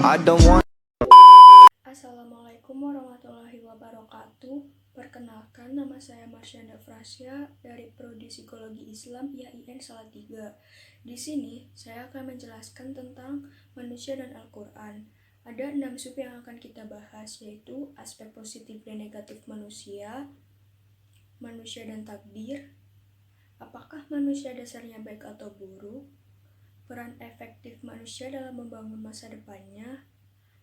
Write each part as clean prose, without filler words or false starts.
I don't want. Assalamualaikum warahmatullahi wabarakatuh. Perkenalkan, nama saya Marsyanda Frasya dari Prodi Psikologi Islam IAIN Salatiga. Di sini saya akan menjelaskan tentang manusia dan Al-Quran. Ada 6 sub yang akan kita bahas, yaitu aspek positif dan negatif manusia, manusia dan takdir, apakah manusia dasarnya baik atau buruk, peran efektif manusia dalam membangun masa depannya,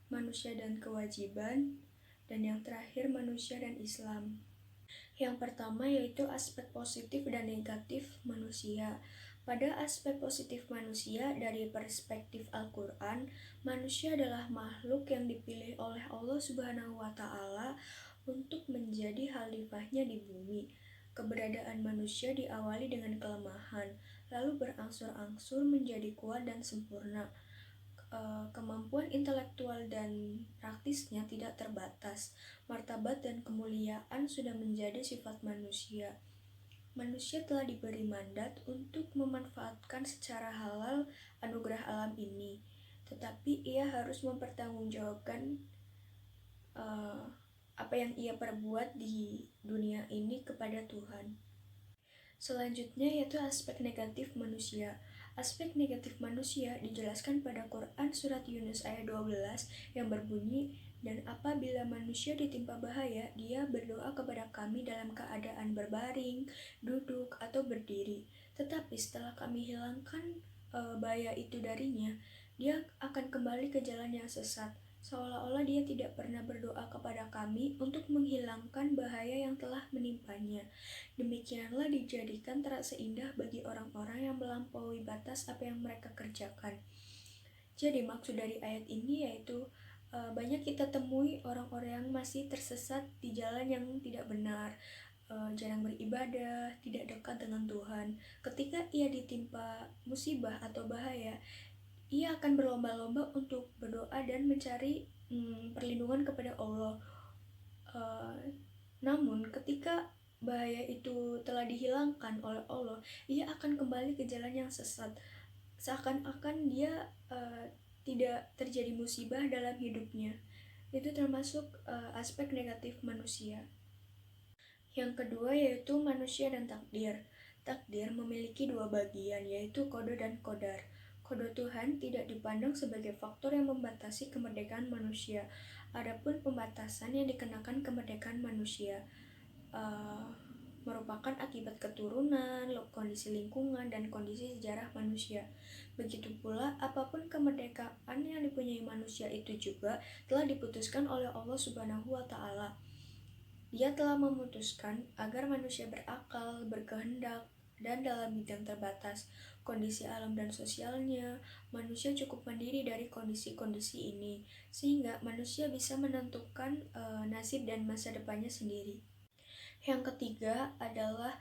manusia dan kewajiban, dan yang terakhir manusia dan Islam. Yang pertama yaitu aspek positif dan negatif manusia. Pada aspek positif manusia, dari perspektif Al-Quran, manusia adalah makhluk yang dipilih oleh Allah Subhanahu wa Ta'ala untuk menjadi khalifahnya di bumi. Keberadaan manusia diawali dengan kelemahan, lalu berangsur-angsur menjadi kuat dan sempurna. Kemampuan intelektual dan praktisnya tidak terbatas. Martabat dan kemuliaan sudah menjadi sifat manusia. Manusia telah diberi mandat untuk memanfaatkan secara halal anugerah alam ini, tetapi ia harus mempertanggungjawabkan apa yang ia perbuat di dunia ini kepada Tuhan. Selanjutnya yaitu aspek negatif manusia. Aspek negatif manusia dijelaskan pada Quran Surat Yunus ayat 12 yang berbunyi, "Dan apabila manusia ditimpa bahaya, dia berdoa kepada kami dalam keadaan berbaring, duduk, atau berdiri. Tetapi setelah kami hilangkan bahaya itu darinya, dia akan kembali ke jalan yang sesat, seolah-olah dia tidak pernah berdoa kepada kami untuk menghilangkan bahaya yang telah menimpanya. Demikianlah dijadikan terasa indah bagi orang-orang yang melampaui batas apa yang mereka kerjakan." Jadi maksud dari ayat ini yaitu banyak kita temui orang-orang yang masih tersesat di jalan yang tidak benar, jarang beribadah, tidak dekat dengan Tuhan. Ketika ia ditimpa musibah atau bahaya, ia akan berlomba-lomba untuk berdoa dan mencari perlindungan kepada Allah. Namun ketika bahaya itu telah dihilangkan oleh Allah, ia akan kembali ke jalan yang sesat. Seakan-akan dia tidak terjadi musibah dalam hidupnya. Itu termasuk aspek negatif manusia. Yang kedua yaitu manusia dan takdir. Takdir memiliki dua bagian, yaitu kode dan qadar. Kode Tuhan tidak dipandang sebagai faktor yang membatasi kemerdekaan manusia. Adapun pembatasan yang dikenakan kemerdekaan manusia merupakan akibat keturunan, kondisi lingkungan, dan kondisi sejarah manusia. Begitu pula, apapun kemerdekaan yang dipunyai manusia itu juga telah diputuskan oleh Allah Subhanahu wa Ta'ala. Dia telah memutuskan agar manusia berakal, berkehendak, dan dalam bidang terbatas kondisi alam dan sosialnya, manusia cukup mandiri dari kondisi-kondisi ini, sehingga manusia bisa menentukan nasib dan masa depannya sendiri. Yang ketiga adalah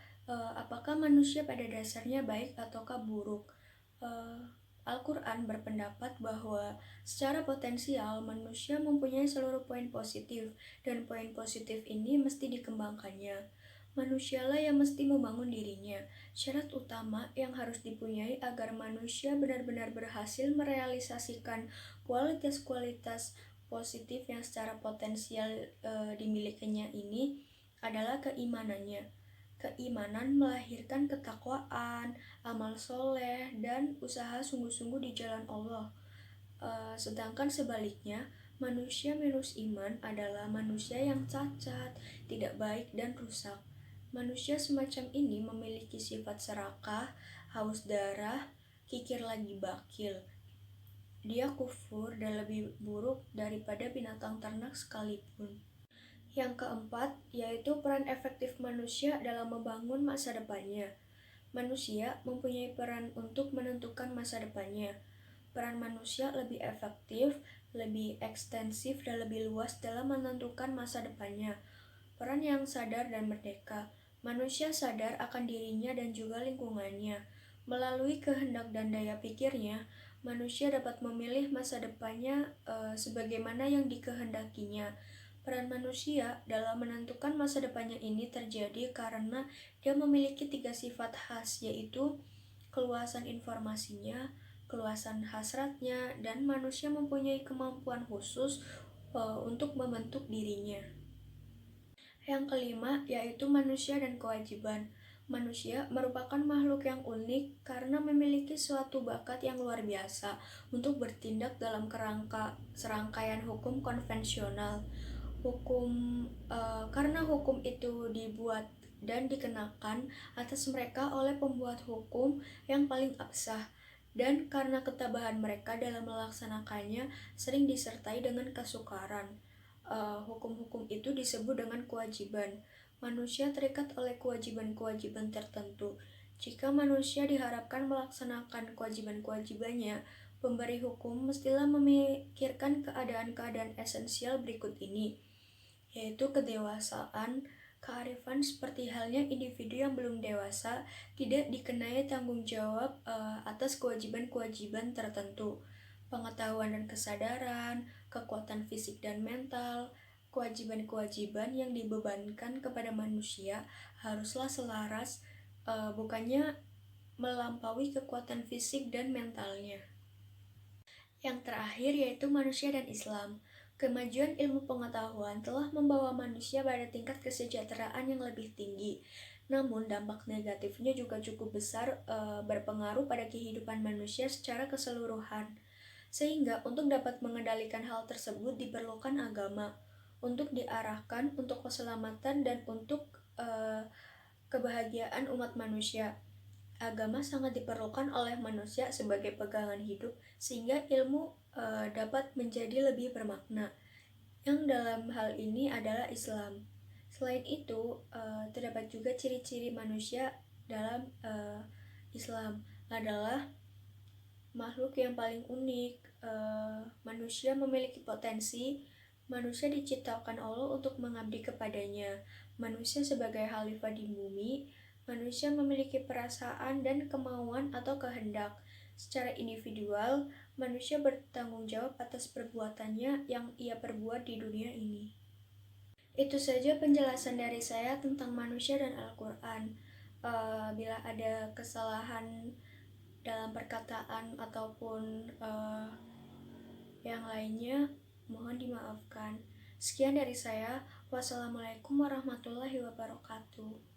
apakah manusia pada dasarnya baik ataukah buruk. Al-Quran berpendapat bahwa secara potensial manusia mempunyai seluruh poin positif, dan poin positif ini mesti dikembangkannya. Manusialah yang mesti membangun dirinya. Syarat utama yang harus dipunyai agar manusia benar-benar berhasil merealisasikan kualitas-kualitas positif yang secara potensial dimilikinya ini adalah keimanannya. Keimanan melahirkan ketakwaan, amal soleh, dan usaha sungguh-sungguh di jalan Allah. Sedangkan sebaliknya, manusia minus iman adalah manusia yang cacat, tidak baik, dan rusak. Manusia semacam ini memiliki sifat serakah, haus darah, kikir lagi bakil. Dia kufur dan lebih buruk daripada binatang ternak sekalipun. Yang keempat, yaitu peran efektif manusia dalam membangun masa depannya. Manusia mempunyai peran untuk menentukan masa depannya. Peran manusia lebih efektif, lebih ekstensif, dan lebih luas dalam menentukan masa depannya. Peran yang sadar dan merdeka. Manusia sadar akan dirinya dan juga lingkungannya. Melalui kehendak dan daya pikirnya, manusia dapat memilih masa depannya sebagaimana yang dikehendakinya. Peran manusia dalam menentukan masa depannya ini terjadi karena dia memiliki 3 sifat khas, yaitu keluasan informasinya, keluasan hasratnya, dan manusia mempunyai kemampuan khusus untuk membentuk dirinya. Yang kelima yaitu manusia dan kewajiban. Manusia merupakan makhluk yang unik karena memiliki suatu bakat yang luar biasa untuk bertindak dalam kerangka serangkaian hukum konvensional. Karena hukum itu dibuat dan dikenakan atas mereka oleh pembuat hukum yang paling absah, dan karena ketabahan mereka dalam melaksanakannya sering disertai dengan kesukaran. Hukum-hukum itu disebut dengan kewajiban. Manusia terikat oleh kewajiban-kewajiban tertentu. Jika manusia diharapkan melaksanakan kewajiban-kewajibannya, pemberi hukum mestilah memikirkan keadaan-keadaan esensial berikut ini, yaitu kedewasaan, kearifan seperti halnya individu yang belum dewasa tidak dikenai tanggung jawab atas kewajiban-kewajiban tertentu, pengetahuan dan kesadaran, kekuatan fisik dan mental. Kewajiban-kewajiban yang dibebankan kepada manusia haruslah selaras, bukannya melampaui kekuatan fisik dan mentalnya. Yang terakhir yaitu manusia dan Islam. Kemajuan ilmu pengetahuan telah membawa manusia pada tingkat kesejahteraan yang lebih tinggi. Namun dampak negatifnya juga cukup besar, berpengaruh pada kehidupan manusia secara keseluruhan. Sehingga untuk dapat mengendalikan hal tersebut diperlukan agama untuk diarahkan untuk keselamatan dan untuk kebahagiaan umat manusia. Agama sangat diperlukan oleh manusia sebagai pegangan hidup sehingga ilmu dapat menjadi lebih bermakna. Yang dalam hal ini adalah Islam. Selain itu, terdapat juga ciri-ciri manusia dalam Islam adalah makhluk yang paling unik. Manusia memiliki potensi. Manusia diciptakan Allah untuk mengabdi kepadanya. Manusia sebagai khalifah di bumi. Manusia memiliki perasaan dan kemauan atau kehendak. Secara individual, manusia bertanggung jawab atas perbuatannya yang ia perbuat di dunia ini. Itu saja penjelasan dari saya tentang manusia dan Al-Quran. Bila ada kesalahan dalam perkataan ataupun yang lainnya, mohon dimaafkan. Sekian dari saya. Wassalamualaikum warahmatullahi wabarakatuh.